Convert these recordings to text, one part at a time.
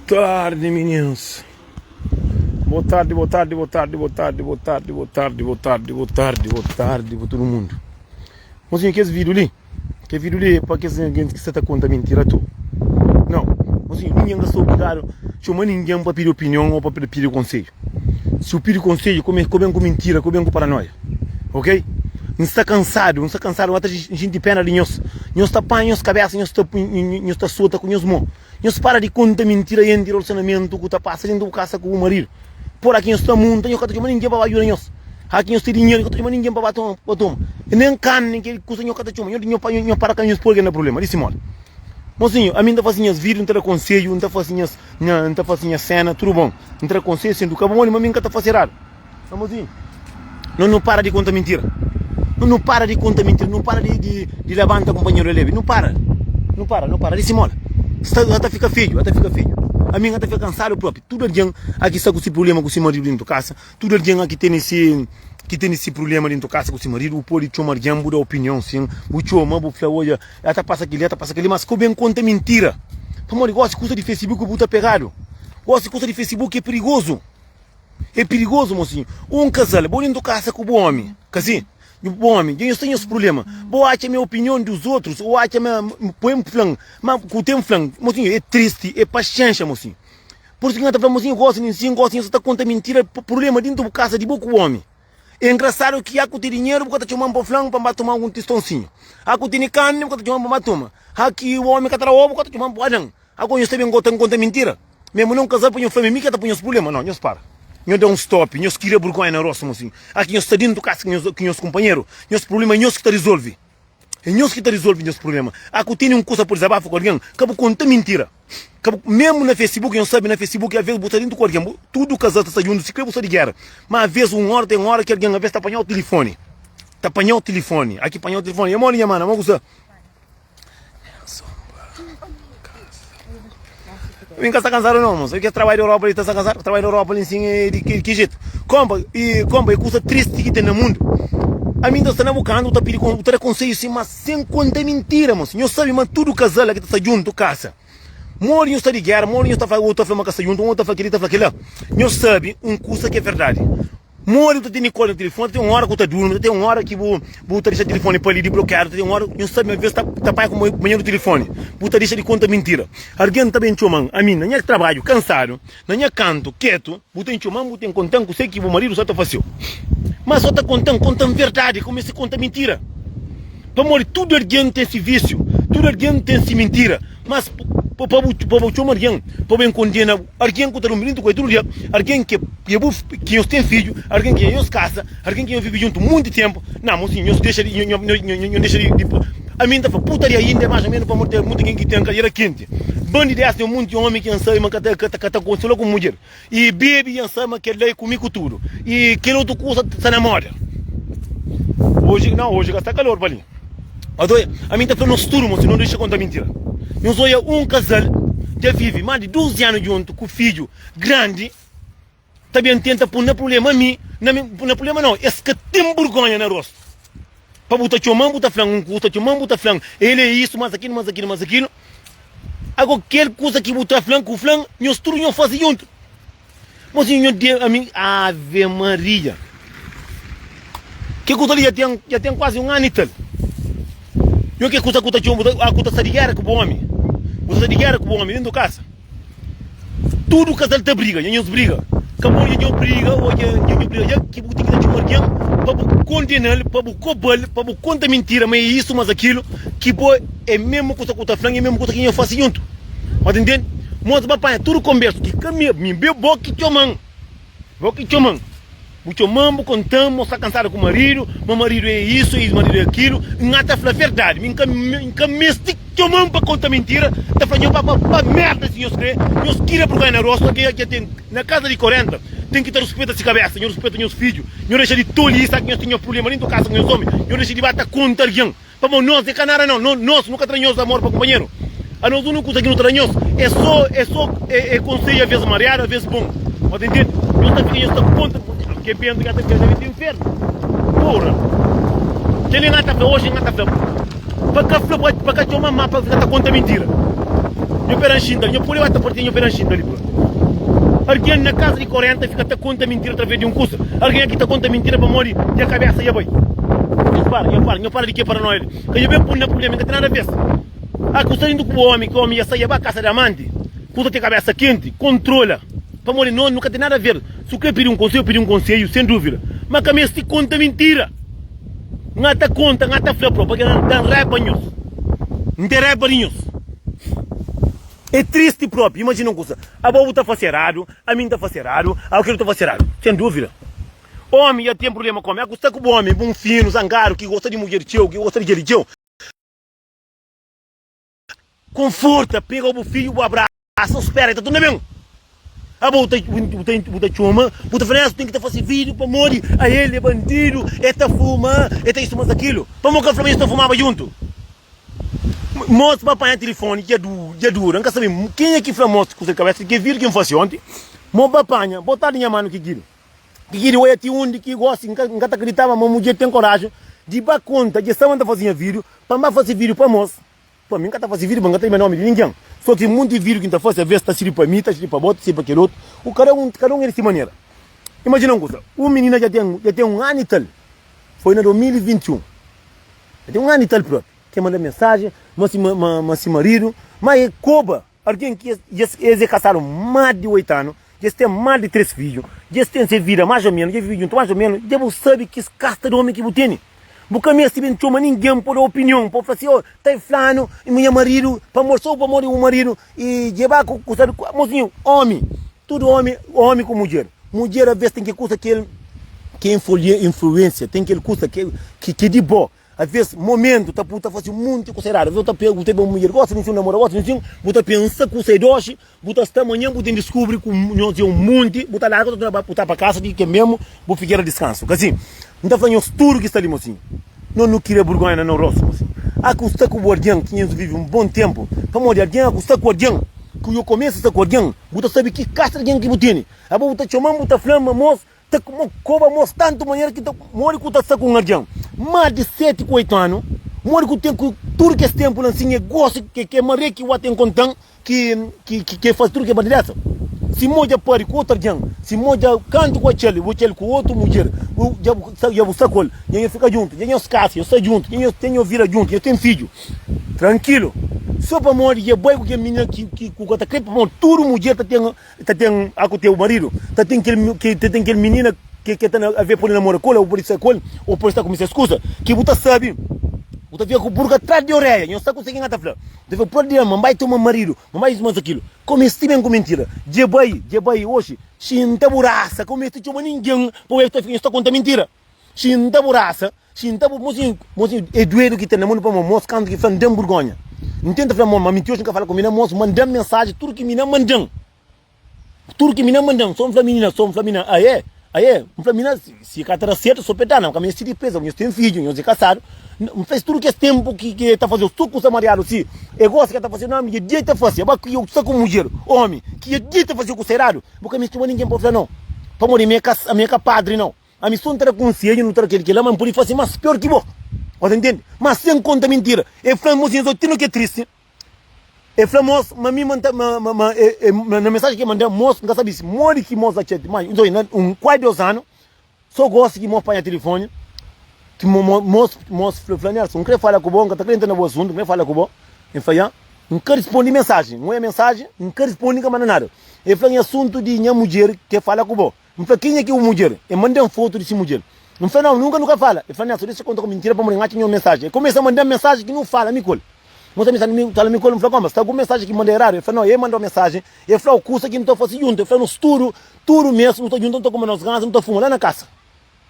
tarde, meninos. Boa tarde, boa tarde, boa tarde, boa tarde, boa tarde, boa tarde, boa tarde, boa tarde, boa tarde para todo mundo. Mozinho, que esse vídeo ali? Que vídeo ali é para que você está conta mentira tu? Não, mozinho, ninguém está obrigado a chamar ninguém para pedir opinião ou para pedir conselho. Se eu pedir conselho, come com mentira, come com paranoia. Ok? Não está cansado, até a gente pena de nós. Nós está pã, nós cabeça, nós está solta com nós mão. Nós para de contar mentira e entre o relacionamento que está passando em casa com o marido. Por aqui nós estamos muito, nós não temos ninguém para ajudar nós. Aqui nós temos dinheiro, não temos ninguém para tomar. E nem carne, que custa nós não temos. Nós para que nós porque não é problema, disse modo. Mozinho, a mim não fazia as vídeos, não tem conselho, não fazia cena, tudo bom. Não tem conselho, sendo que a mim não está fazendo errado. Mozinho, não para de contar mentira. Não para de contar mentira, não para de levantar companheiro leve, não para, disse mola. Até fica feio. A minha até fica cansado próprio. Tudo o dia aqui está com esse problema com o seu marido dentro de casa. Tudo o dia aqui tem esse problema dentro de casa com o seu marido. O pode chamar de muda a opinião, sim. O chama, o flauia, até passa aquele, mas como bem conta mentira. Então, gosta de coisa de Facebook, o puta pegado. Gosta de coisa de Facebook, é perigoso. É perigoso, mocinho. Um casal, bom dentro de casa com o bom homem. Assim? Bom homem, eu tenho esse problema. Boa acha a minha opinião dos outros, ou acha a minha poema flan, mas com o tempo flan, mocinho, é triste, é paciência, mocinho. Por isso que nós mocinho gosta, você está contando mentira, problema dentro da casa de boa com o homem. É engraçado que há que ter dinheiro, porque está chamando para flan para tomar um testãozinho. Há que ter carne, porque está chamando para tomar. Há que o homem que está ovo, porque está chamando para adão. Agora eu estou bem contando mentira. Mesmo não casar, põe o família, que está põe os problemas, não, nós para. Nós dá um stop, nós queria burgar na roça, assim. Aqui nós está dentro do casa com os companheiros, nós problema é nós que está resolve. É nós que está resolve nosso problema. Aqui tem uma coisa por desabafo com alguém, acaba contar mentira. Mesmo na Facebook, nós sabe na Facebook, às vezes botar dentro do alguém, tudo o casal está junto, se crê você de guerra. Mas às vezes tem uma hora que alguém às vezes está apanhando o telefone. Aqui apanhar o telefone, é molinha, mano, vamos usar. Vem cá, está cansado não, moço. Eu quero trabalhar na Europa, ele está cansado. Trabalhar na Europa, assim, de que jeito? Compra, e coisa triste que tem no mundo. A mim está buscando, está pedindo conselho, assim, mas sem contar mentira, moço. Eu sabe, mas tudo casal que está junto, casa. Morinho está de guerra, morinho está falando, outro está casa junto, outro está aquele. Eu sabe, coisa que é verdade. Mori, tu tem Nicole no telefone, tem uma hora que tu dorme, tem uma hora que vou deixar o telefone para ali de bloqueado, tem uma hora que eu sabe, às vezes tá pai com o banheiro do telefone, vou deixar de conta mentira. Alguém também chamando, a mim, na minha trabalho, cansado, na minha canto, quieto, vou ter chamando, vou ter contando, que sei que o marido só está fácil. Mas só está contando verdade, como se conta mentira. Para morrer, tudo alguém tem esse vício, tudo alguém tem esse mentira, mas para o chamar alguém, para condenar alguém que está no menino com tudo dia, alguém que tem filho, alguém que nos casa, alguém que vive junto muito tempo, não, mocinho, eu deixa de a mim está putaria ainda mais ou menos para morrer muito alguém que tem carreira quente. Bando de tem um monte de homem que ansama que está consolando com mulher e bebe e ansama que lê comigo tudo e que outro coisa está na moda. Hoje está calor para ali. A mim está falando futuro, moço, não deixa contar mentira. Eu sou um casal que vive mais de 12 anos junto com o filho grande. Também tenta pôr no problema a mim. Não problema não, é que tem vergonha na rosto. Para botar chamão, botar flango, botar flango. Ele é isso, mas aquilo. Agora, qualquer coisa que botar flango com flango, nós tudo não fazemos junto. Mas eu a mim, Ave Maria. Que coisa ali já tem quase um ano e tal. Eu que custa essa de guerra com o homem. Custa de guerra com o homem dentro da casa. Tudo o casal te briga, não se briga. Acabou de briga, que tem que chamar alguém para condenar, para cobrar, para contar mentira, mas é isso, mas aquilo, que é mesmo coisa que está falando, é mesmo coisa que eu faço junto. Mas entende? Mas papai, tudo conversa, que caminha, me bebo boque chamam. O chamamos, contamos, está cansado com o marido, meu marido é isso, meu marido é aquilo, não está falando a verdade, me chamamos para contar mentira, está falando para merda, se eu escrever, eu queria procurar na roça, que tem na casa de 40, tem que ter respeito a essa cabeça, eu respeito os filhos, eu deixo de tolice, que nós temos problema dentro da casa com os homens, eu deixo de bater contra alguém, para nós, é canara não, nós nunca traemos amor para o companheiro, a nós não conseguimos traemos, é conselho, às vezes mareado, às vezes bom, mas entende? Eu estou contra, que pensa que até que é inferno. Porra! Que ele não está hoje, não está para cá chamar mapa, para contar mentira. Eu peranchindo ali, eu pulei até portinho, eu peranchindo ali, bro. Alguém na casa de 40 fica até conta mentira através de um curso. Alguém aqui tá conta mentira para morrer de a cabeça e a boi. Eu para de que para nós. Que eu venho por na problema, não tem nada a ver. A custa indo com o homem, que o homem ia sair a casa da amante. Puta ter cabeça quente, controla. Para morrer não, nunca tem nada a ver. Se eu quer pedir um conselho, eu pedir um conselho, sem dúvida. Mas que a minha se conta mentira. Não te conta, não te flopro, porque não tem rebanhos. Não tem rebanhos. É triste próprio, imagina uma coisa. A boa está facerado, a mim está facerado, a aquele está facerado, sem dúvida. Homem já tem problema com homem, gosta com o homem, bom fino, zangaro, que gosta de mulher teu, que gosta de religião. Conforta, pega o filho, o abraço, espera, está tudo bem. A boa está chuma, o fresso tem que fazer vídeo para morrer, a ele é bandido, está fuma, está isso, mas aquilo. Para morrer, a família está fumava junto. Moço para apanhar telefone, que é duro, não quer saber quem é que foi moço com a cabeça, que viu quem fosse ontem, moço para apanhar, botar minha mão que giro. Que giro é ti onde que gosta, nunca acreditava, mas mulher tem coragem de dar conta de estar fazendo vídeo, para fazer vídeo para moço. Para mim, nunca está fazendo vídeo, mas não tem nome de ninguém. Só que muito vídeo que está fazendo, a vez está sendo para mim, está sendo para outro, está sendo para aquele outro, o cada um é dessa maneira. Imagina uma coisa, o menino já tem um ano e tal, foi em 2021, já tem um ano e tal próprio. Que manda mensagem, mas se marido, mas é coba, alguém que eles casaram mais de 8 anos, eles têm mais de 3 filhos, eles têm essa vida mais ou menos, eles vivem junto mais ou menos, eles sabem que esse casta de homem que você tem. Porque mesmo se não chama ninguém por opinião, para falar assim, oh, tá flano, e meu marido, para mostrar para morrer o marido, e levar com mozinho, homem, tudo homem com mulher. Mulher às vezes tem que custa que influência, tem que custa que de bom. Às vezes, momento, tá puta fazendo muito considerado. Eu tá pego, tem uma mulher, gosta de um namorado, gosta de um, buta pensa com sei doce, buta esta manhã, buta descobre com um monte, buta lá, buta para casa, que mesmo, vou ficar a descanso. Assim, não tá falando tudo que está ali, mocinho. Não queria vergonha no rosto, mocinho. A custa com o guardião, que vive um bom tempo, para morrer guardião, a custa com o guardião, que eu começo essa guardião, buta sabe que casta alguém que você tem. A buta chamando, buta flama, moço, tá como cova moço tanto maneira que morre com tá com um guardião. Mais de 7, 8 anos, morre com o tempo, tudo que esse tempo não assim, gosta que é maré que o tem contão, que faz tudo que é bandideza. Se moja pode com outro guardião, se moja canto com aquele com outro mulher, já vou sacar, já fica junto, já eu escasso, eu saio junto, já tenho vira junto, eu tenho filho, tranquilo. Só para morrer, já boi com a menina que está crepando, tudo mulher tá tem a teu marido, tem aquele menina que está a ver por namoro cola, ou por isso ou por estar com essa excusa, que você sabe, você vê com o burro atrás de orelha, não está conseguindo nada falar. Deve por dia, mamãe tem um marido, mamãe isso, mas aquilo. Como este bem com mentira, de bai hoje, xinta buraça, como este chama ninguém, porque eu estou contando mentira. Xinta buraça, xinta mozinho, é doido que tem na mão para uma moça, canto que faz de vergonha. Não tenta falar, mas mentiroso nunca fala com minha moça, mandando mensagem, tudo que minha mandam. Tudo que minha mandam, somos família, aí, menina, se catara certo, sou pedana, porque a minha filha presa, eu tenho filho, eu sou casado, não faz tudo que esse tempo que está fazendo, tudo com o samariano, se eu gosto que está fazendo, não, me dieta fazer, mas eu sou como mulher, homem, que eu dieta fazer com o serado, porque a minha filha ninguém pode fazer, não, para morrer a minha padre, não, a minha sonha terá consciência, não terá aquele que lá, mas pode fazer mais pior que você, você entende? Mas sem conta mentira, é famoso, eu tenho que é triste. É famoso, mas me manda na mensagem que mandei, moço, não sabe se morre que moço aqui, mas um quase 2 anos, só gosto que moço apanha telefone, que moço flanear, não quer falar com o bom, não está querendo entender o assunto, não quer falar com o bom, não quer responder mensagem, não é mensagem, não quer responder com nada. É falando assunto de minha mulher que fala com o bom, não fala quem é que é o mulher, é mandar uma foto desse mulher. Não fala não, nunca fala, é falando, deixa eu contar com mentira para morrer, não mensagem, começa a mandar mensagem que não fala, me colhe. Você me me colhe, como está com mensagem que mandei errado, eu falei, não, ele mandou mensagem, ele falou, o curso que não estou fazendo junto, eu falei, no tudo mesmo, não estou junto, não estou comendo as ganas, não estou fumando lá na casa.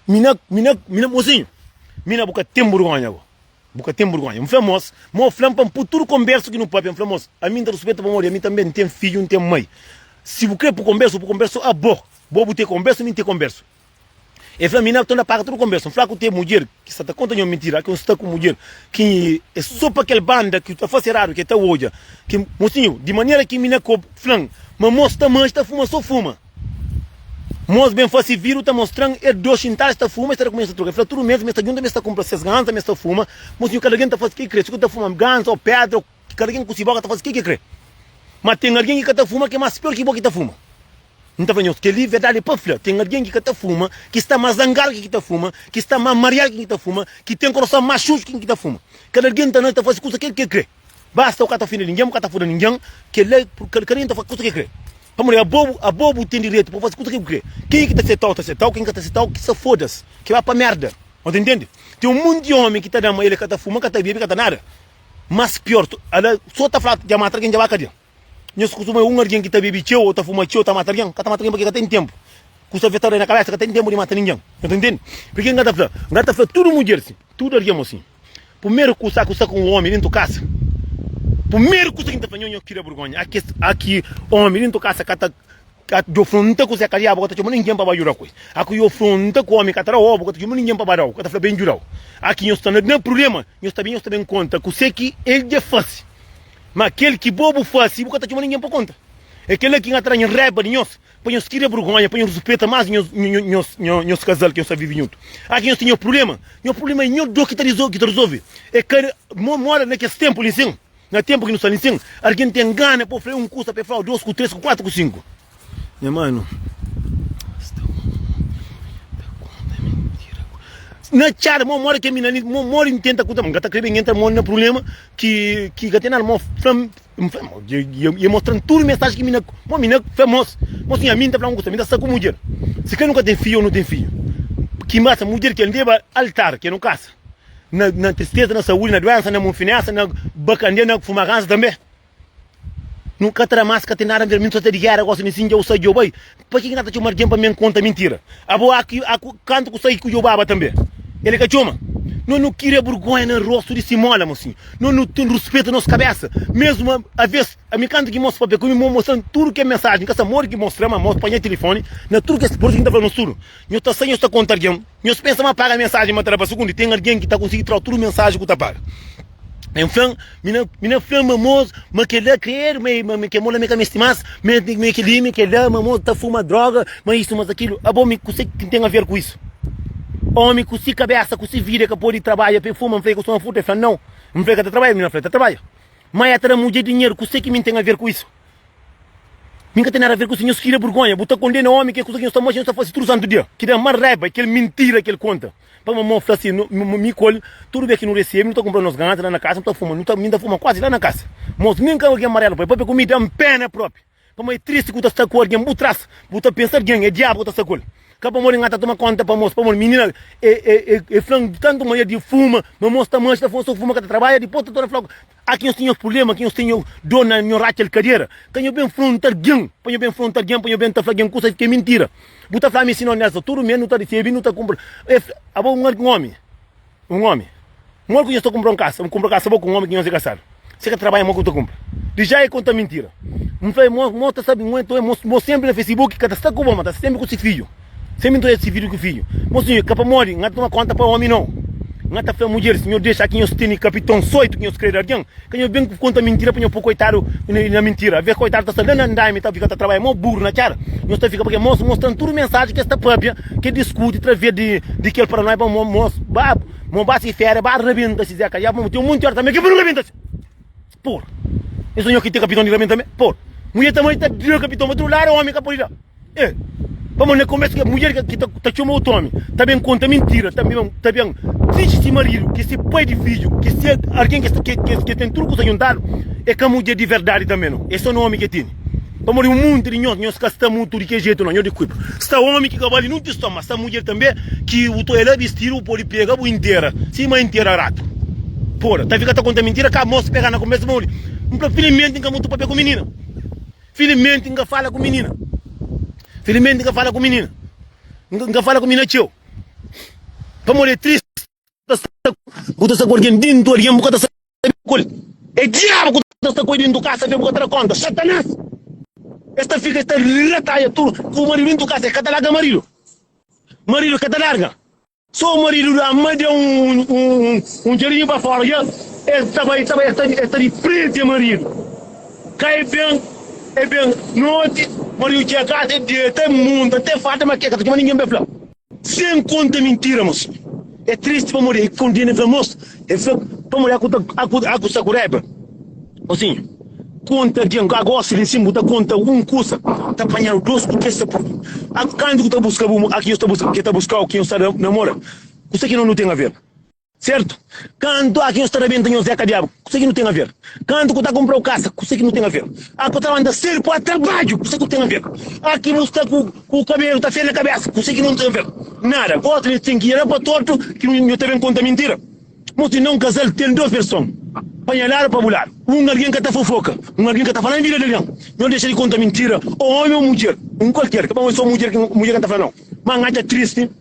Mocinho, mina boca tem vergonha, boca tem vergonha, moço, para tudo converso que não pode, moço, a mim dá respeito para morrer, a mim também não tem filho, não tem mãe. Se você quer converso, a boa ter converso, não tem converso. E falei, menina, tu não paga tudo conversa. Um flaco tem mulher, que está contando mentira, que está com mulher, que é só para aquela banda que está fazendo raro, que está hoje. Que, mocinho, de maneira que menina com flan, mas moço também está fuma, só fuma. Moço bem fácil vírus, está mostrando, é 2 centavos, está fuma, está começando a trocar. Eu falei, tudo mesmo, está junto, está comprando 6 ganhas, está fuma. Mocinho, cada alguém está fazendo o que crê? Se está fumando ganhas ou pedra, cada alguém com ciboca está fazendo o que crê? Mas tem alguém que está fuma que é mais pior que você que está fuma. Não está vendo? Que ali verdade para falar. Tem alguém que está fuma, que está mais zangado que está fuma, que está mais mareado que está fuma, que tem coração mais sujo que está fuma. Cada alguém está não está fazendo coisa que crê. Basta o cara fina ninguém, o cara fura ninguém, que ele querendo está fazendo coisa que crê. Vamos lá, a bobo tem direito para fazer coisa que crê. Quem que está acertado, quem que está acertado, que se foda-se, que vai para merda. Não entende? Tem um monte de homem que está dando ele que está fumando, que está bebendo, que está nada. Mas pior, ela só está falando de matar quem já vai cadeia. Nós costumamos alguém que está bebendo teu, ou está fumando teu, está matando alguém, que está matando alguém porque tem tempo. Custa vetar na cabeça, que tem tempo de matar ninguém. Não entende? Porque não está falando tudo mulher, assim, tudo alguém assim. Primeiro custa com um homem dentro de casa. Primeiro custa que está fazendo eu queria vergonha. Aqui homem dentro de casa que está do fronte com a caria, bota chamando ninguém para baixo coisa. Aqui eu fronte com o homem que está lá, bota chamando ninguém para baixo, que está bem jural. Aqui nós estamos não problema, nós também conta que sei que ele é fácil. Mas aquele que bobo faz, você está chamando ninguém para conta. Aquele que entra em reba de nós, põe os tira vergonha, põe os respeita mais nos casal que nós vivemos junto. Aqui nós temos problema é não do que te resolve. É que mora naquele tempo ali sim, no tempo que nós estamos assim, alguém tem gana para fazer curso, para fazer 2, 3, 4, 5. Meu mano, na cara, mora que mina, mora intenta contar, mas gata crebe entra no problema que gata na mo e mostrando tudo mensagem que mina famoso, mas a minha tá falando com mina está com mulher. Se quem nunca tem filho ou não tem filho, que massa mulher que leva altar, que não casa, na tristeza, na saúde, na doença, na monfinessa, na bacandeira, na fumagança também. Nunca terá mais que ter nada a ver, muito até de guerra, gosta de me eu sei eu bem. Para que nada te margem para me conta mentira? Abo aqui canto que sei que eu baba também. Ele que chama. Não queria vergonha no rosto de Simona, mocinho. Não tem respeito na nossa cabeça. Mesmo a vez, a minha canto que mostra para ver, como mostrando tudo que é mensagem, que essa mora que mostramos, mostra para o telefone, na tudo que é por isso que está falando tudo. Eu estou sem esta conta alguém. Eu penso mas paga a mensagem, mas para segundo, tem alguém que está conseguindo trazer tudo mensagem que está paga. Então, mina flama moço, mas que ele quer, mas que mola me estimas, mas que ele que ele moço tá fuma droga, mas isso, mas aquilo, a bom me que tem a ver com isso. Homem com si cabeça, com si vida que pode trabalhar, para fuma, não com uma fruta, fala não, não fica de trabalhar, menina, tá trabalha. Mas até mulher dinheiro, com si que me tem a ver com isso. Nunca tem nada a ver com o senhor se queira vergonha, botar condena o homem que conseguiu estar mostrando, está fazendo tudo santo dia, que dá mais raiva, aquele mentira que ele conta. Para uma mão assim, me colhe, tudo bem que não recebe, não estou comprando os ganhos lá na casa, não estou fumando, não estou fumando quase lá na casa. Mas nem que alguém amarelo, para comida é uma pena própria. Para uma triste que está com alguém, botar pensar alguém, é diabo que está com ele. Acaba morrendo a tomar conta para moça, para uma menina, é frango, tanto manhã de fuma, mas moça está mancha, só fuma que trabalha, depois está toda flaco. Aqui nós temos problema, aqui nós temos dor na minha racha de cadeira. Canho bem frontar alguém, ponho bem frontar alguém, ponho bem tafla alguém, coisa que é mentira. Buta flame ensinou nessa, tudo menos não está recebendo, não está comprando. É bom um homem. Um homem que eu estou comprando casa, vou comprar casa, vou com um homem que não se casar. Você que trabalha, mal que eu compro. De já é conta mentira. Não foi, mostra, sabe, mostra sempre no Facebook que está com bomba, está sempre com esse filho. Sempre estou esse filho com o filho. Mocinho, capa mori, não toma conta para o homem não. Não está para mulher, senhor deixa aqui nós tem capitão soito que nós querer alguém. Que eu bem conta mentira para eu pôr coitado na mentira. Ver coitado está salando andar, me tá ficando trabalhando, mó burro na cara. Nós está ficando porque mostrando tudo mensagem que esta própria que discute através de que ele para nós para moço, babo, base fera, bar rebenta se zeca. Já tem um monte de hora também que não rebenta. Por. Esse senhor que tem capitão de rebenta também. Por. Mulher também está de capitão, mas do lado homem que pode ir. Vamos na começa que a mulher que está chamando o homem, também conta mentira, também diz esse marido, que se pai de filho, que se alguém que tem truco a juntar, é que a mulher de verdade também não. Esse é o homem que tem. Vamos um monte de nós que está muito de que jeito não, eu de cuido. Está homem que cabale não te estoma, está mulher também que o toelha vestir o pode pegar o inteira, cima inteira rato. Porra, tá ficando conta mentira que a moça pega na começa de mulher. Felizmente não muito papel com menina. Felizmente não fala com menina. Felizmente não fala com menina. Não fala com menina tio. Para morrer triste. Você está com alguém dentro, alguém está é diabo que está com dentro do casa, vem botar conta. Satanás. Esta retaia tudo. Com o marido dentro do casa, é catalaga marido. Marido catalarga. Só o marido da mãe de um dinheirinho para fora. Esta de preto, marido. Cai bem. É bem, noite, marido que a casa é de até mundo, até falta mas que ninguém vai falar. Sem conta mentira, moço. É triste para morrer, condena para moço. É para morrer a custa cureba. Assim, conta de agora se em cima botar conta custa tá apanhando 2 por 3 por quando tu tá buscando aqui está buscando que tá buscando quem está namora isso aqui não tem a ver certo quando aqui está bem tem o Zé Diabo isso aqui não tem a ver quando tu tá comprando casa isso aqui não tem a ver aqui tá andando cedo para trabalho isso aqui não tem a ver aqui você está com o cabelo tá feio na cabeça isso aqui não tem a ver nada outro tem que ir para torto que não te vem conta mentira mas não casal tem 2 versões panhalar para bular alguém que está fofoca alguém que está falando vida dele não deixa de conta mentira ou homem ou mulher qualquer que vamos só mulher que está falando mas é triste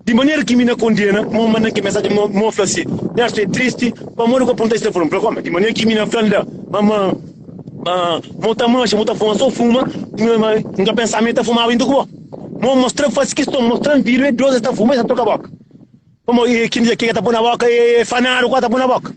de maneira que me não condena uma maneira que mensagem mostra assim é triste mas não aponta esse telefone para como de maneira que me não fala mama muita mancha muita fuma só fuma nunca pensamento fumar indo com mostrar faz questão mostrando vídeo e 12 está fumando está toca a boca como que diz que está por na boca e fanário está por na boca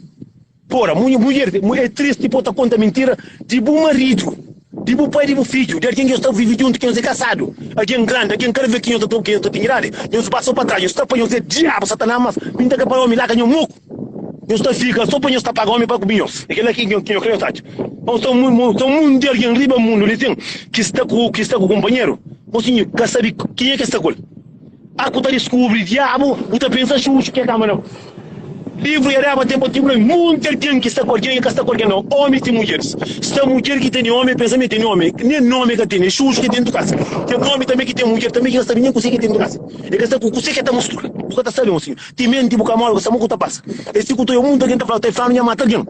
porra, mulher é triste por tá conta mentira tipo um marido tipo pai tipo filho de alguém que está vivendo junto que não é casado alguém grande alguém quer ver que eu estou tem grande eu passo para trás eu estou para eu dizer diabo satanás mas pinta que para o milagre eu muco eu estou fica só para eu estar pagando para comer aquele aqui que eu creio tá então são muito de alguém riba mundo ele tem que está com o companheiro você quer saber quem é que está com ele aku tá descobre diabo você pensa chuchu que é câmera livro era para tempo tipo muito alguém que está com alguém não homens e mulheres esta mulher que tem homem pensamento tem homem nem nome que tem chuchu que tem do casa tem nome também que tem mulher também que está bem consegue ter do casa e que está com você que está mostrando você está sabendo assim tem mente tipo camaro que está passa esse que o mundo que está falando ia matar alguém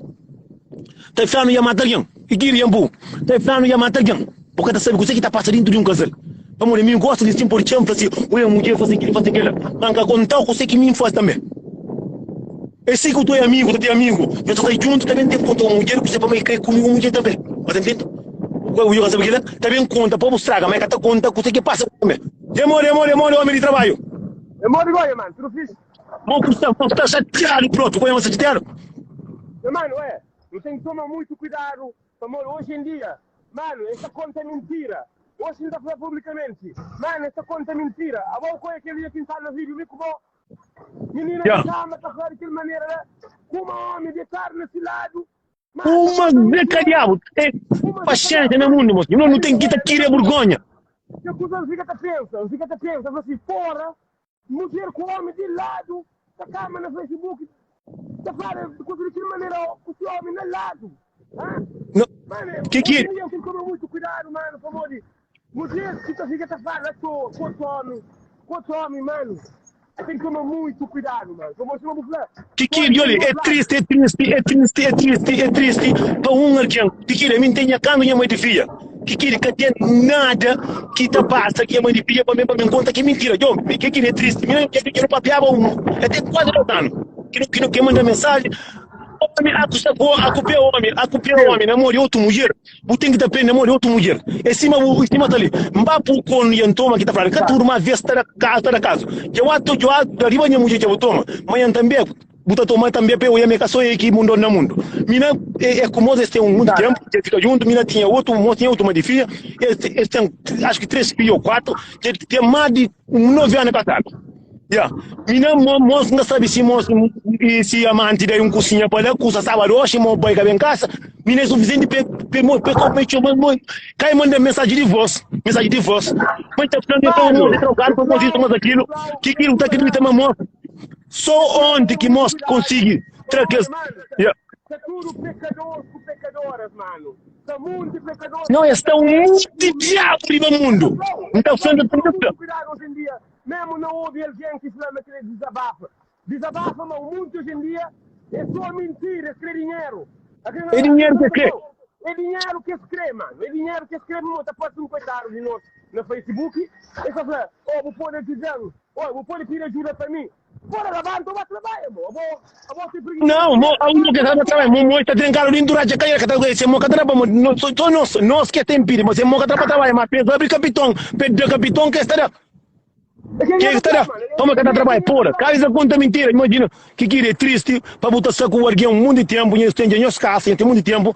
tá falando ia matar alguém e que iria bu tá falando ia matar alguém porque está sabendo você que está passando dentro de casal vamos ele me gosta de por exemplo assim oi mulher faz aquilo manca contar você que me faz também esse que tu é amigo, tu tem amigo. Eu estou junto também tem conta uma mulher que você vai cair comigo uma mulher também. Mas entende? O eu sabe que também conta, povo estraga, mas que conta com o que passa com ele. Demora, homem de trabalho. Demora igual, mano, tu não fiz? Vamos estar chateado, pronto, como é chateado? Mano, não tem que tomar muito cuidado, amor, hoje em dia, mano, essa conta é mentira. Hoje não está falando publicamente. Mano, essa conta é mentira. A boa coisa que ele ia pensar no vídeo, me como menina de cama, tá falando de que maneira, como homem de carne nesse lado. Uma zeca diabo, tem paciência no mundo, moço. Não tem que querer vergonha. Que a coisa fica te pensa, assim, porra, mulher com homem de lado, tá cama no Facebook, tá falando de que maneira, o seu homem no lado. Mano, que eu tenho que tomar muito cuidado, mano, por favor. Mulher que fica te falando, com homem, mano. Tem que tomar muito cuidado, mano. Olha, é triste. Para alguém que me tenha cano minha mãe de filha. Que tem nada que te passa que a mãe de filha para me conta que mentira. Que é triste. Minha que não papeava até quase não dano. Que manda mensagem. A culpa é homem, namoro outro mulher. Você tem que dar pena, namoro outra mulher. Em cima tá ali. Mbapu com o Yantoma que tá falando. Que tudo uma vez está na casa. Eu ato, arriba minha mulher que eu tomo. Mas também, você toma também, eu ia me casar aqui, mundo no mundo. Mina, é como eles têm muito tempo, que fica junto. Mina tinha outro, uma de filha. Eles têm, acho que 3 filhos ou 4. Tem mais de 9 anos passados. Mina moço não sabe se amante daí cozinha para lá, coisa sábado hoje, boy que vem em casa. Mina é suficiente para cai manda mensagem de voz. Mas tá falando de trocar para fazer mais aquilo. Que tá querendo ter mamão. Só onde que mostra consegue trazer. É tudo pecadores com pecadoras, mano. São muitos pecadores. Não, estão muito diabo no mundo. Então, sendo cuidado hoje em dia. Mesmo não houve alguém que flama que desabafa. Desabafa, mas muito hoje em dia é só mentira, é dinheiro. É dinheiro que quê? É dinheiro que escreve, mano. É dinheiro que escreve, mano. Tá passando um coitado de nós no Facebook. E só fala, vou poder dizer, vou poder pedir ajuda para mim. Bora lavar, vai trabalhar, amor. Não, a única que está trabalhando, mo está trancado ali durante a caia que está com esse moca trabalha, nós que tem pire, mas é moca trabalha, mas pede abre capitão que estará. Que estará? Toma que trabalha, porra. Cara, isso conta mentira, imagina que é triste para botar saco o arguém um mundo de tempo, e estende as casas, tem muito tempo.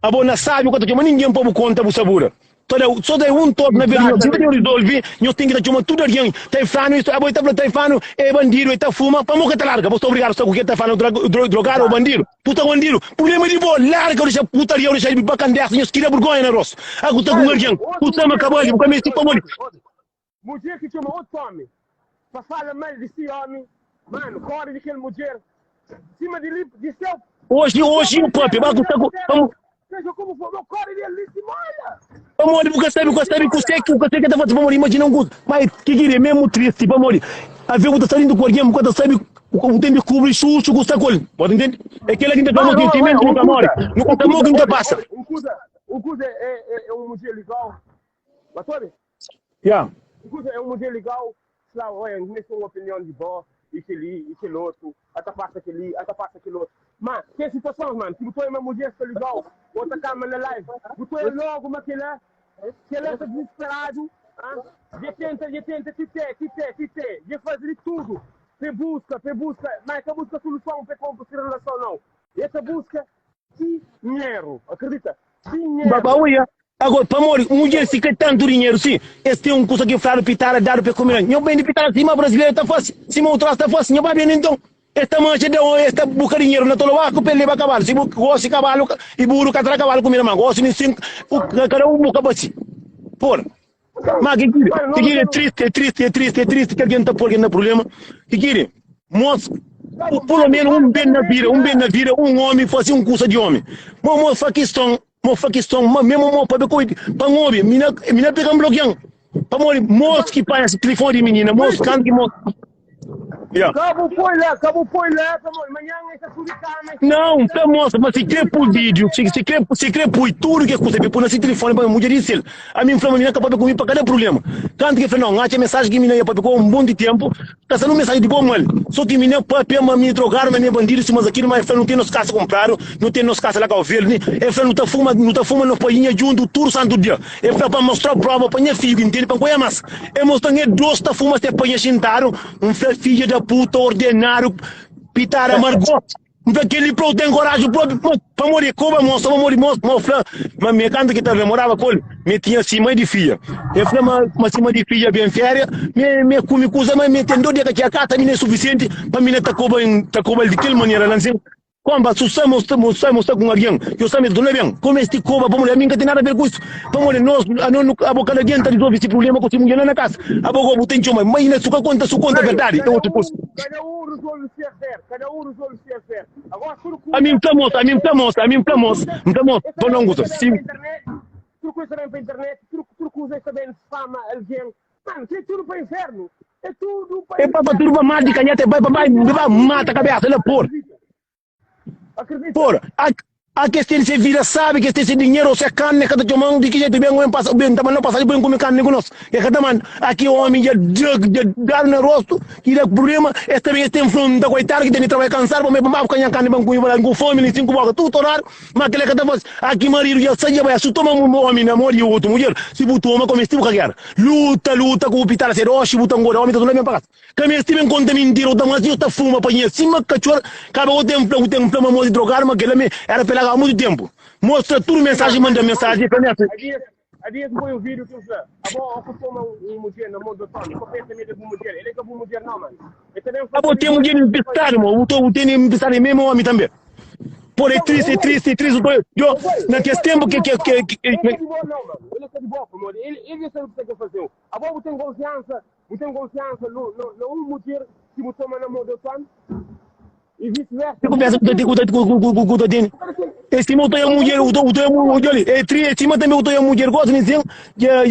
A bona sabe o que mas ninguém pode conta por sabura. só dá top na vida, se eu resolver, eu tenho que tomar tudo alguém, tá fano, isso, a boita tá fano, é bandido, tá fuma, para morrer tá larga, você obrigado só porque tá fano drogar ou bandido, puta bandido, problema de boa, larga deixa putaria, deixa ele bacandear, eu queria vergonha na roça, agora tá com alguém, puta me acabou, eu comecei para morrer. Mulher que chama outro homem, para falar mal de si homem, mano, corre daquele mulher, cima de seu. Hoje o papi, vai gostar com Veja como foi, meu corre dele, se molha. Pamori, porque sabe que você tá fazendo, Pamori, imagina mas que queria mesmo triste, Pamori. A ver o que tá saindo com alguém, porque sabe o tempo que cobre susto, custa col. Pode entender? É aquele que tá falando que mesmo no Pamori, no Pamori que não passa. O Cuda é um museu legal. Mas sabe? Yeah. O Cuda é um museu legal. Claro, olha, não é uma opinião de boa, e aquele outro, até passa aquele outro. Mas, que situação, mano? Se você é uma mulher que é legal, outra cama na live, você é logo, mas que ele é desesperado, já tenta, já faz de tudo, você busca, mas você busca solução para construir a relação, não. Essa busca dinheiro, acredita? Dinheiro. Babauia. Agora, Pamori, mulher se quer tanto dinheiro, sim. Esse tem coisa que falaram pitar, dar para comer. Eu bem de pitar acima, brasileiro tá fácil. Cima outro tá fácil, eu vai bem então. Esta mancha de esta buca dinheiro na tolo vaco pele ba cavalo se gosta cavalo e burro catra cavalo com minha mãe gosta nem cinco cada buca basi por mas que é triste que alguém tá por alguém problema que quer mos pelo menos bem na vida um homem fosse curso de homem mo faquistão mesmo para para homem mina pega bloqueando para morrer mos que parece telefone de menina mos canto que mos. Cabo foi lá, amanhã essa suricana. Não, tá moça, mas se quer por vídeo, se quer por tudo que você por nesse telefone para mulher dizer, a minha família é capaz de comigo para cada problema. Quando que não, acha mensagem que me ia para com um bom de tempo, tá sendo mensagem de bom mal. Só que me não para me drogar, me bandido, mas aqui mas não tem nos casas compraram, não tem nos casas lá com o velho, né? Não tá fuma no painha junto tudo santo dia. É para mostrar prova para minha filha, entende? Para coisa mais. É mostrar que dois tá fuma até painha sentaram, um filho da puta ordenaram pitar amargou aquele pro tem coragem para morrer como moça para morrer moça mas me canta que tava morava com ele me tinha cima de filha eu falei mas cima de filha bem féria me come coisa mas me entendeu de que a carta não é suficiente para mim tá coba de que maneira não sei como sussamos com alguém eu sabe do bem como este coba para mulher minha tem nada a ver com isso para mulher nós a boca da gente resolve esse problema com esse mulher na casa a boca botem chama mas ainda sua conta verdade é outro curso cada um resolve o que quer agora a mim plamos para não gostar sim tu coisa para internet tu coisa também fama alguém mano é tudo para inferno é tudo para para turma mais de canhete vai mata a cabeça ela por a questão de se vira sabe que esse dinheiro se carne cada tomando de que jeito bem o passa bem também não passa bem comer carne conosco e cada man aqui o homem já dar no rosto que é problema este bem tem fundo da coitada que tem que trabalhar cansar para me para canhar carne banco com fome nem cinco boca tudo horário mas que cada vez aqui marido já sai vai se toma um homem namoro e outro mulher se botou uma comestível cagar luta com o pitar ser hoje botar um homem todo bem para comestível conta mentira da mas eu tá fuma para cima cachorro acaba o tempo de drogar mas que ele era pela há muito tempo. Mostra tudo mensagem, manda mensagem. Há dias foi um vídeo que eu fiz. A boa ocupou uma mulher no mundo todo. Eu penso mesmo uma mulher. Ele é que é uma mulher não, mano. A boa tem mulher emprestada, mano. Eu tenho emprestado mesmo homem também. Por é triste. Eu, naquele tempo que... Ele é de boa, não, mano. Ele é de boa, mano. Ele sabe o que tem que fazer. A boa tem confiança no mulher que você toma no mundo todo. E vice-versa. Conversa com o Dini. Esse motor é mulher, o mulher. É triste, esse também o mulher gosta de dizer, já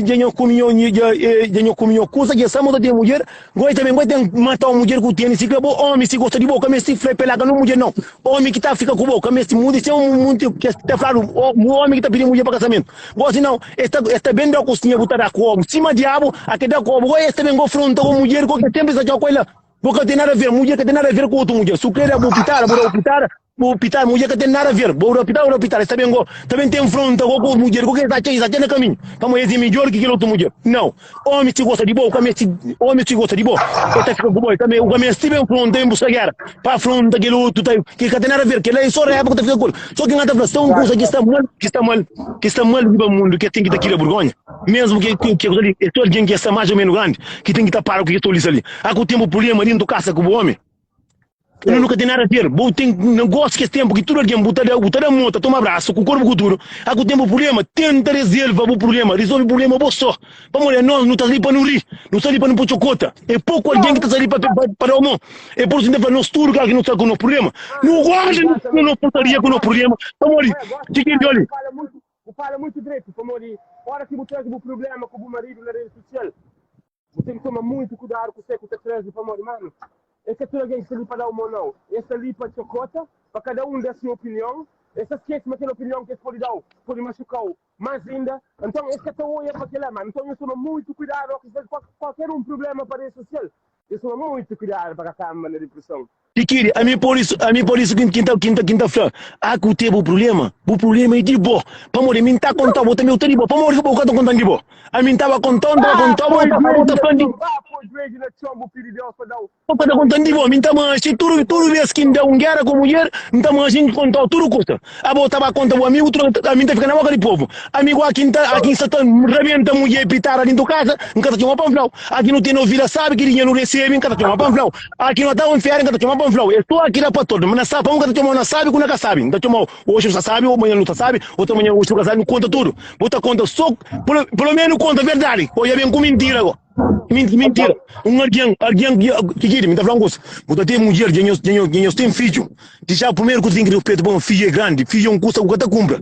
comiu coisa que essa motor de mulher, gosta também gosta de matar uma mulher que tem, se quer homem, se gosta de boca, mas se foi pelaga não mulher não. Homem que tá fica com boca, mas se muda, se é muito que tá falando, o homem que tá pedindo mulher para casamento. Gosta não, esta bem da cozinha botar a como, cima diabo, aquele da como, esta bem go fronta com mulher, que sempre essa coisa. Porque tem nada a ver, mulher que tem nada a ver com outra mulher. Se o querer é pitar, O hospital, mulher que tem nada a ver. O hospital, também tem fronta com a mulher, com quem está no caminho. Para mulher é melhor que aquele outro mulher. Não. Homem se gosta de boa, homem se gosta de boa. Ele fica com boa, também o caminho se tem fronta, tem busca guerra. Para fronta, aquele outro, que tem nada a ver, que ele é só a época que fica com ele. Só que nada a ver, são coisas que está mal no mundo, que tem que estar aqui na vergonha. Mesmo que alguém que está mais ou menos grande, que tem que estar para o que estou ali. Há que tem um problema dentro da casa com o homem. Eu nunca tenho nada a ver. Tem negócio que esse tempo que tudo alguém botar a moto, toma abraço, com o corpo futuro. Há que tempo o problema, tenta resolver o problema, resolve o problema você só. Para mulher, nós não estamos ali para não rir, não estamos ali para não pôr chocota. É pouco alguém que está ali para o mundo. É por isso que nós tudo que não está com o problema. Não gosta, não portaria com o problema. Para mulher, olha. Fala muito direito, para mulher. Hora que você tem um problema com o marido na rede social, você tem que tomar muito cuidado com o que você traz para mulher, mano. Esse é tudo alguém que está ali para dar uma ou não. Esse ali para chocota, para cada um dar a sua opinião. Esse esquece aquela opinião que pode dar, pode machucar mais ainda. Então, esse é o olho para aquele, mano. Então, eu tomo muito cuidado com qualquer problema para a rede social. Eu tomo muito cuidado para a câmara na depressão. Tikiri, a mim por isso quinta-feira, há que ter o problema é de boa. Para morrer, mim está contando, eu também estou de boa. Para morrer, eu estou contando de boa. A mim estava contando, eu estou falando. Para dar contando de boa, mim estava assim, tudo vez que dá guerra com mulher, então a gente contou tudo custa. A boa estava contando o amigo, a mim está ficando na boca de povo. Amigo, aqui está rebenta a mulher pitar dentro de casa, em casa tinha uma panflau. Aqui não tem novilha, sabe que dinheiro não recebe, em casa tinha uma panflau. Aqui não está um enfiar, em casa tinha uma panflau. Eu estou aqui para todo, mas não sabe, para um casa tinha uma, não sabe, que não sabe. Então tinha hoje você sabe, ou amanhã não sabe, outra manhã hoje você sabe, não conta tudo. Bota conta só, pelo menos conta a verdade. Hoje vem com mentira agora. Mentira. Alguém que me dá falando coisa. Bota ter mulher, ganhos tem filho. Deixa o primeiro que tem que respeito bom, filho é grande, filho é um custo que compra.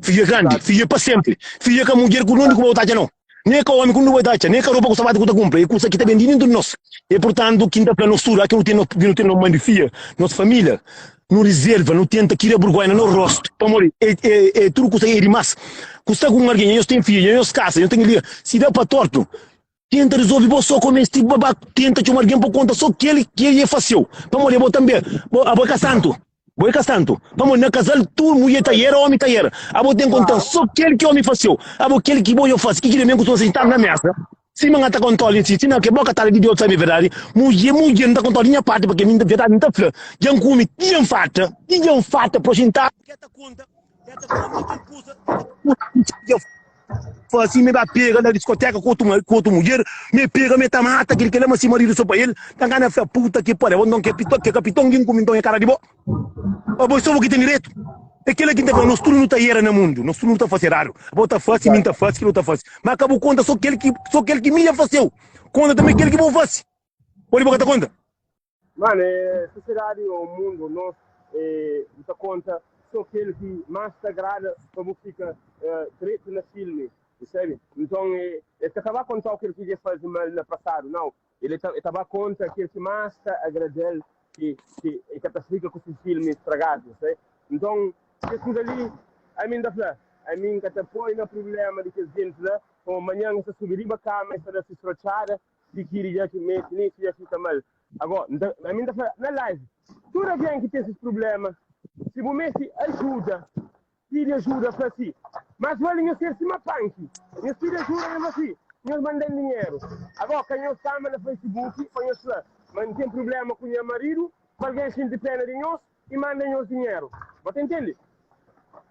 Filho é grande, filho é para sempre. Filho é que a mulher que não vai botar não. Nem que o homem que não vai dar, nem que a roupa que o sapato que compra, e custa que está vendendo dentro de nós. E portanto, quinta-feira nós sura, que não tem mãe de filha, nossa família. Não reserva, não tenta tirar a vergonha no rosto. Para morrer, é tudo que consegue ir mais. Custa com alguém, eu tenho filho, eu casa, eu tenho ali, se der para torto. Tenta resolver só como esse tipo de tenta chamar alguém por conta só que ele é fácil. Para morrer, vou também. A boca santo. Boca santo. Para morrer, na casal, tu mulher taieira, homem taieira. A boca tem conta só aquele que homem fácil. A boca aquele que eu faço. Que ele mesmo costuma sentar na mesa. Se não está com tolo, se não que boca tá de idiota, sabe verdade. Mulher não está com tolinha parte, porque não verdade não está flã. Já come, tinha fata, para sentar. Que esta conta que custa. Assim, me pega na discoteca com outra mulher, me pega, me mata, aquele que leva assim, marido só para ele, tá ganhando a puta que pode, eu não quero capitão, quem comentou em cara de boa. Mas só o que tem direito. Aquele que nós tudo não está aí no mundo, nós tudo não está fazendo raro. Bota fácil, minta fácil, que não está fácil. Mas acabou conta só aquele que me fazeu. Conta também aquele que vou fazer. Pode botar conta? Mano, a sociedade, o mundo, nós, essa conta, só aquele que mais te agrada, como fica direito na filme. Percebe? Então, ele estava a contar o que ele queria fazer mal no passado, não. Ele estava a contar aquilo que mais te agrada, que fica com esses filmes estragados, sabe? Então, isso ali, a mim da flor, a mim que te põe no problema de que gente lá, ou amanhã você subir para a cama, você se estrachada, de que ele já te mete nisso, já fica mal. Agora, a mim da flor, na live, tudo alguém que tem esses problemas, se você ajuda, filho ajuda para si. Mas vale eu ser cima punk. Minha filha ajuda mesmo assim. Nós mandamos dinheiro. Agora, quem eu estava no Facebook, conheço lá. Mas não tem problema com o meu marido, alguém se independe de nós e manda nós dinheiro. Você entende?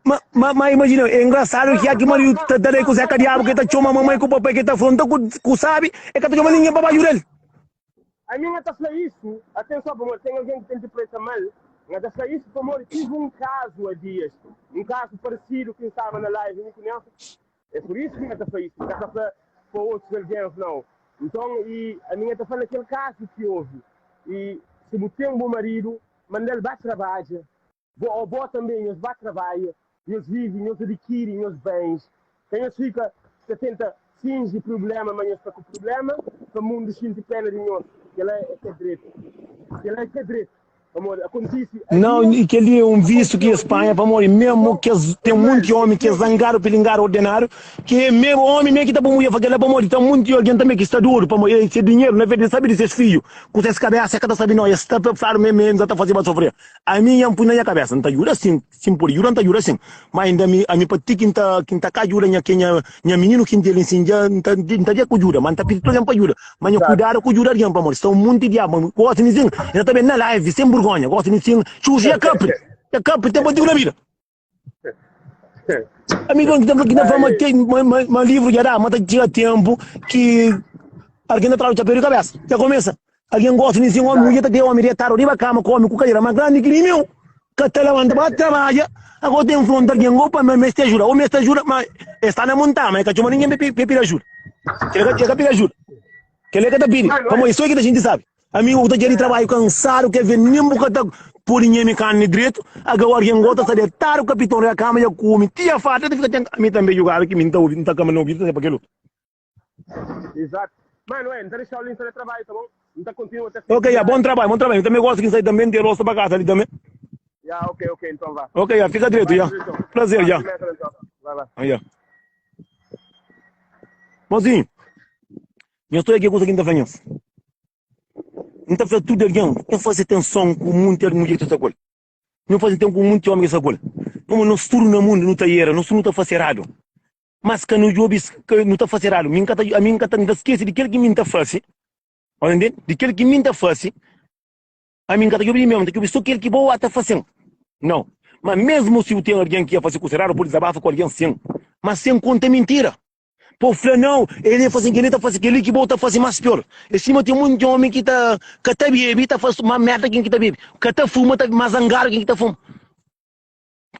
Mas imagina, é engraçado que aqui o marido está aí com o Zeca Diabo, que está chamando a mamãe com o papai, que está falando com sabe, é que está chamando ninguém para ajudar ele. A minha está falando isso. Atenção, amor, tem alguém que tem depressão mal. Mas essa isso, amor, tive um caso há dias. Um caso parecido que estava na live, me conhece? É por isso que eu estou falando isso. Não está para outros alguém, não. Então, a minha está falando aquele caso que houve. E se você tem um bom marido, manda ele para trabalhar. Ou bom também, eles vão trabalhar. Eles vivem, eles adquirem os bens. Quem eles fica, você tenta fingir problema, mas eles estão com problema, para o mundo sentir pena de nós. Ele é direito. Ele é direito. Amor, acontece. Não, e que ali é um visto que a Espanha, para morrer, mesmo que tem muito homem que é zangado pelo engar ordinário, que é mesmo homem mesmo que está para morrer, para morrer, tem muito alguém também que está duro para morrer, esse dinheiro, na verdade, sabe desses filhos, com essas cabeças, cada sabe não, está para falar mesmo, está fazendo sofrer. A minha põe na cabeça, não está jura assim, sim, por jura, não está jura assim, mas ainda a minha pati que está cá jura, minha menino que ele ensina, não está já com jura, mas está pedindo para jura, mas eu cuidado com jura alguém para morrer, estão muito diabo, gosto de dizer, eu também na live, sem vergonha, gosto de dizer, Chuzi a capa, tem motivo na vida. Amigo, que não vamos ter um livro já dá, mas tinha tempo que alguém trabalha de pelo cabeça. Já começa. Alguém gosta de dizer, uma mulher tem uma mulher tarde, riba cama, come, com cadeira, mas grande que meu, que te levanta para trabalhar. Agora tem um fronte alguém, opa, mas te ajuda, ou me te ajuda, mas está na montanha, mas que ninguém pedir ajuda. Quer pedir ajuda. Que ele que tá pedindo. Como isso é que a gente sabe. Amigo, tá de trabalho cansado, que vem nem bocata por ninguém carne direito, agora alguém gosta de detar o capitão da cama e a come, tia fata, fica a mim também jogar aqui, me tá ouvindo, tá cama não ouvindo, é para aquilo. Exato. Mano, não deixa o link de trabalho, tá bom? Não tá continuando até. Ok, bom trabalho, eu também gosto que sair também de rosto para casa ali também. Ok, então vá. Ok, fica direito, prazer, já. Vai. Mozinho, eu estou aqui com o seguinte afanhão. Não está fazendo tudo alguém, não faz atenção com muita mulher que está com ele. Não faz atenção com muito homem que está com ele. Não estudo no mundo, não está errado, não está fazendo errado. Mas que no jogo não está fazendo errado, a mim não esquece de aquele que me está fazendo. Entende? De aquele que me está fazendo. A mim está jogando mesmo, que só aquele que boa está fazendo. Não. Mas mesmo se eu tenho alguém que ia fazer coisa errada, eu vou desabafar com alguém sim. Mas sem conta mentira. Pô, não, ele faz aquele, tá fazendo aquele que volta a fazer mais pior. Em cima tem muito homem que tá bebe, tá fazendo uma merda quem que tá bebe. Que tá fuma, tá mais zangado quem que tá fuma.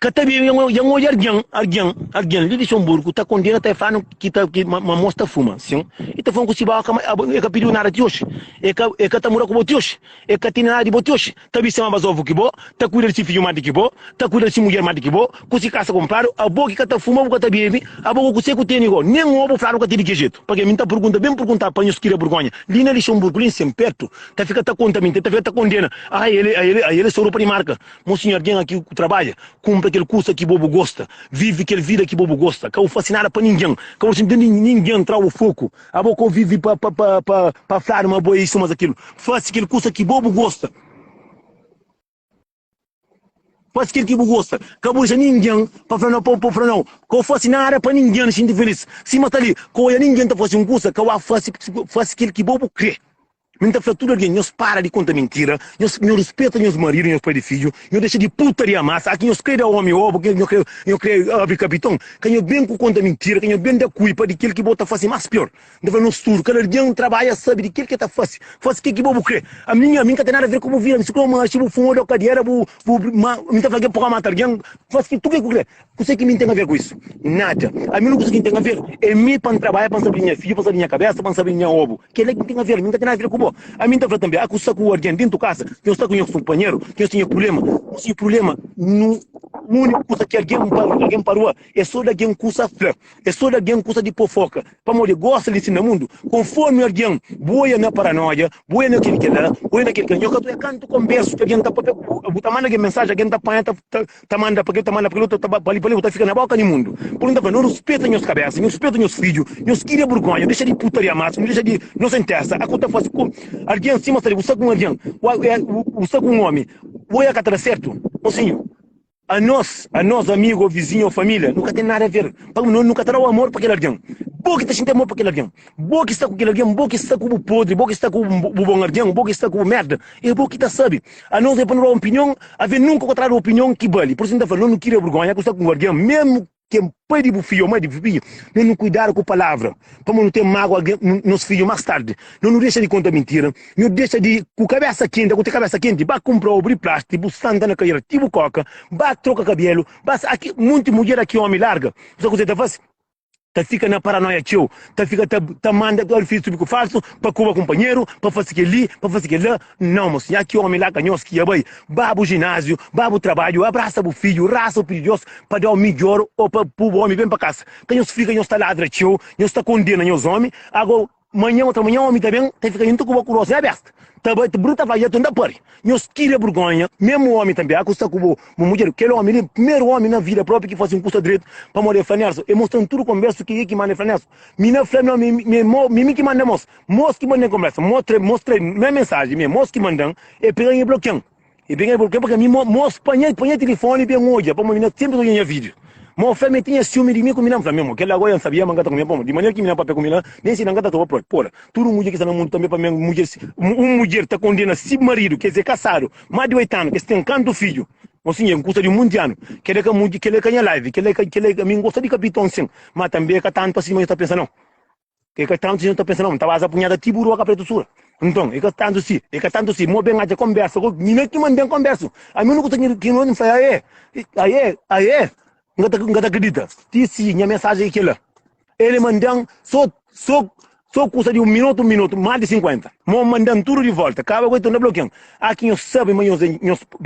Que tá bebe, yang olhar alguém, ali de Luxemburgo, tá condena, tá falando que uma moça fuma, sim. E tá falando que se vai, é que pediu nada de hoje. É que tá morando com o hoje. É que tem nada de bote hoje. Tá bem mais ovo que bo, tá cuidando de filho mais de que bo, tá cuidando de mulher mais de que bo, com se casa comprado, a boca que tá fuma, a tá bebe, a boca que você tem igual. Nem um ovo falaram que tem de que jeito. Porque mim tá perguntar para nós que é vergonha. Ali na Luxemburgo, ali sempre perto, tá fica tá contaminado, tá fica tá condena. Ele sorou para marca. Meu senhor, alguém aqui que trabalha, cumpre aquele curso que bobo gosta, vive aquele vida que bobo gosta, que eu faço nada para ninguém, que eu não ninguém entrar o foco, a boca eu vive para falar uma boa isso, mas aquilo, faço aquele curso que bobo gosta. Faz aquilo que bobo gosta, que eu não ninguém para falar não, que eu faço nada para ninguém, me sinto feliz. Se mata ali, que eu ninguém está fazendo um curso, que eu faço aquilo que bobo crê. Então, tudo alguém, nós para de contar mentira, nós respeita meus maridos, meus pais de filho, nós deixa de putaria massa, aqui nós creio homem, porque nós creio abrir capitão, que nós bem com conta mentira, que nós bem da culpa de aquele que bota fazer mais pior. Então, nós tudo, cada dia trabalha, sabe de aquele que está fácil, faz o que bobo crê. A minha que tem nada a ver com o vira, se como tipo fumo da cadeira, me tá falando para matar alguém, faz que tu que crê. Você que me tem a ver com isso? Nada. A mim não consegue tem a ver, é mim para trabalhar, para saber minha filha, para saber minha cabeça, para saber minha ovo. Que ele que tem a ver, não tem nada a ver com o a mim está também, a coisa com o alguém dentro de casa, que eu estou com o companheiro, que eu tinha problema. Se o problema, no único coisa que alguém parou, é só de alguém coisa flor, é só de alguém coisa de fofoca. Para morrer, gosta de ensinar mundo, conforme alguém, boia na paranoia, boia naquele que lá, boia naquele que eu canto converso, que alguém está para mandar mensagem, alguém está mandando, porque está mandando, porque está ficando na boca do mundo. Por isso, não respeita minhas cabeças, não respeita meus filhos, não queria vergonha, deixa de putaria massa, não deixa de, não se interessa, a conta faz alguém acima, você com alguém, você com um homem, o é que certo, mocinho. A nós, amigo, vizinho, família, nunca tem nada a ver. Nunca terá o amor para aquele alguém. Boa que está sem amor para aquele alguém. Boa que está com aquele alguém, boa que está com o podre, boa que está com o bom alguém, boa que está com o merda. E boa que está sabe. A nós é para uma opinião, a ver nunca encontrar uma opinião que vale. Por isso não está falando, não queria vergonha, que está com alguém, mesmo que é pai de filho, mãe de filho, não cuidar com a palavra, para não ter mágoa nos filhos mais tarde, não deixa de contar mentira, não deixa de, com cabeça quente, vai comprar o plástico, tipo santa na carreira, tipo coca, vai trocar cabelo, aqui, muita mulher aqui, homem larga, só que você está fazendo, fica na paranoia, tio, manda o filho subir falso, para com o companheiro, para fazer aquele lá, não, moço, aqui homem lá, canhos, que é bem, babo ginásio, babo trabalho, abraça o filho, raça o filho, para dar o melhor, ou para o homem, vem para casa, canhos fica, canhos está ladra, tio, canhos está condena, canhos homem, agora, manhã, outra manhã, homem também, tem que ficar indo com o cross aberto. Também, bruta vai, tu ainda pare. Nós queria vergonha, mesmo homem também, a custa com o mulher, aquele homem, ele, primeiro homem na vida própria que faz um custo direito para morrer flanerso. E mostrando tudo conversa que manda flanerso. Mina flanerso, me que mandamos, mos que mandam conversa, mostre, minha mensagem, mos que mandam, e pega em bloqueio. E pega em bloqueio porque mos panha telefone e pega hoje, para uma menina sempre tô em vídeo. Mo femme tinha ciúme de mim com minha mesmo, que ela agora sabia mangata com minha de maneira que minha papel com minha, nem se nangata tô por porra. Tudo mulher que está no mundo também para minha mulher, mulher tá condena se marido, quer dizer casado, mais de 8 anos, que tem canto filho. Assim, é custa de um ano. Que ele canha live, que ele me gosta de capitão sim, mas também que tanto assim, mas está pensando não. Que tanto assim, está pensando não, estava a apunhada tiburu a preto sura. Então, é que tanto sim, mo bem a conversa, ninguém que manda conversa. A mim não gosta que não faz aí. Não acredita. Disse minha mensagem é aquela. Ele mandando só custa de um minuto, mais de 50. Mo mandando tudo de volta. Acaba com isso, não bloqueando. Aqui eu sabe, mas eu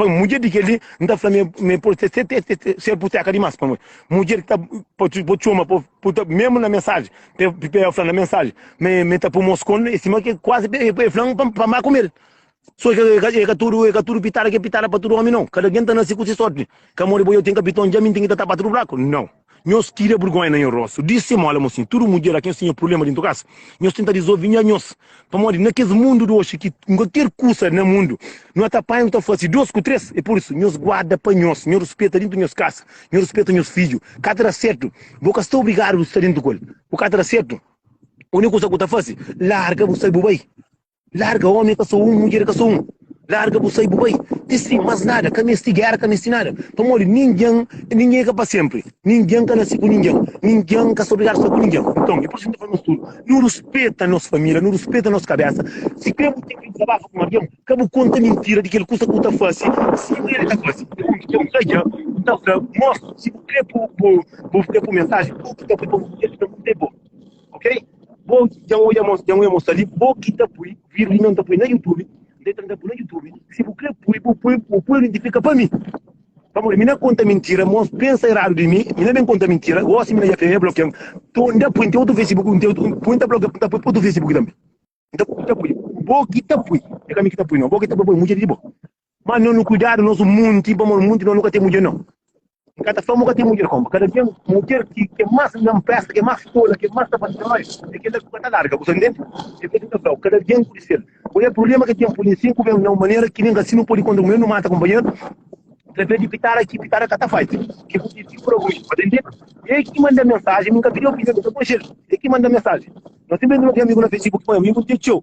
mulher de que ele não está falando, me pode ser puteca demais para mim. Mulher que está por chuma, mesmo na mensagem, falando na mensagem, me está por Moscou, em cima que quase falando para mais comer. Só que tudo pitar para tudo homem não. Cada gente tá na circunstância sorte. Camore boy eu tenho capitão já me tem que estar para tudo buraco. Não. Nós queria vergonha no rosto. Disse mal assim, tudo mulher aqui tem problema dentro da casa. Nós tenta resolver nós. Para naquele mundo de hoje que qualquer coisa no mundo, não está pai não está fácil 2 com 3. É por isso nós guarda para nós respeita dentro da nossa casa, nós respeita meus filhos. Cada certo. Vou estar obrigado a estar dentro do colo. O cada certo. A única coisa que está fácil, larga você boi. Larga homem que sou mulher que sou larga você boi. Disse mas nada, que me estigar, que me nada. Tomou ninguém é para sempre. Ninguém que nasce com ninguém. Ninguém que se obrigar com ninguém. Então, e por isso falamos tudo. Não respeita a nossa família, não respeita a nossa cabeça. Se queremos ter que trabalhar com alguém, que conta mentira de que ele custa conta fácil. Se ele está fácil, então, mostra, se você quer por mensagem, você quer por tempo. Ok? Vou já mostrar ali, vou que tá por vir não tá por na YouTube, dentro da por na YouTube. Se você identifica para mim. Vamos, me não conta mentira, mas pensa errado de mim, me não conta mentira. Gosto me já fez bloqueio. Tu ainda põe teu Facebook, põe bloqueio, tá por do Facebook também. Então, tá por. Vou que tá por. É caminho que tá por não. Vou que tá por muito de boa. Mas não cuidado nosso mundo, tipo, muito não nunca tem mulher não. Cada forma que tem mulher como, cada dia mulher que mais não presta, que mais tola, que mais está fazendo nós, é que ela está larga, você entende? É que então, cada dia é policial. O problema que tem polícia de uma maneira que nem assim não pode quando o meu não mata companheiro, prefere pitar aqui, pitar a cata faz. Que você se procura, entende? É que manda mensagem, nunca pediu opinião, não pode é que manda mensagem. Nós sempre não tem amigo na Facebook, põe amigo de tio.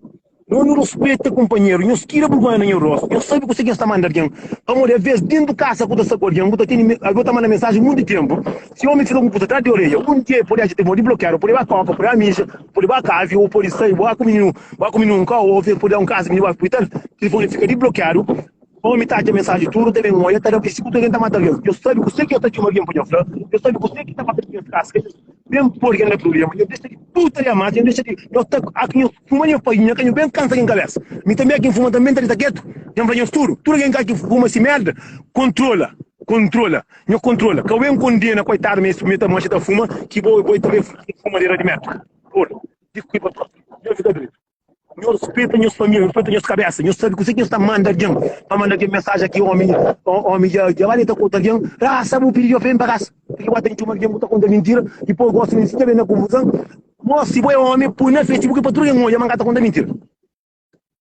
Não respeita companheiro, não queira vergonha no rosto. Eu sei que você está mandando alguém. Amor, às vezes dentro do casa com essa coisa, eu tô mandando mensagem muito tempo. Se o homem fica com puta atrás de orelha, um dia pode ter de bloquear, pode ir a copa, pode ir a mija, pode ir a cave, ou pode sair, vai comer um carro, ou pode dar um caso, me vai cuidar, o telefone fica de bloqueado. O homem tá de mensagem tudo, também um olha, tá de escuta quem tá matando. Eu sei que você que está de alguém por falar, eu sei que você que tá matando minhas cascas. Bem por que não é problema, eu deixo de puta de amar, eu deixo de eu tô aqui fumando farinha, que eu bem cansa em cabeça. Me também aqui fuma também tá quieto. Eu venho tudo quem aqui fuma essa merda, controla. Eu controla. Que eu venho condena coitado mesmo, meta mancha da fuma, que vou também fuma de merda. Ora, desculpa, eu fico doido. Eu respeito minhas famílias, respeito minhas cabeças. Eu sei que você que está mandando para mandar aqui mensagem aqui, homem já vai estar contando alguém. Sabe o pedido para casa. Porque eu tenho uma alguém que conta mentira, e depois gosto de insistir na confusão. Mas se vai homem, põe na Facebook para tudo que já mangata conta mentira.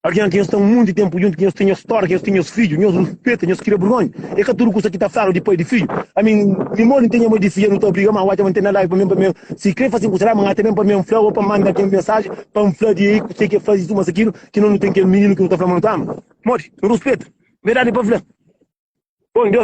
Alguém que nós estamos muito tempo juntos, que nós temos história, que nós temos filhos, nós respeitamos, nós queremos vergonha. É que tudo custa que está faro depois de filho. A mim, não tem muito de filho, não estou brigando, mas vai ter na live para mim. Se quer fazer coisa, mas também para mim um flow, para mandar aqui uma mensagem, para um flow de aí, que você quer fazer isso, mas aquilo, que não tem aquele menino que não está falando, tá? Morre, não respeita. Verdade para falar. Bom, Deus.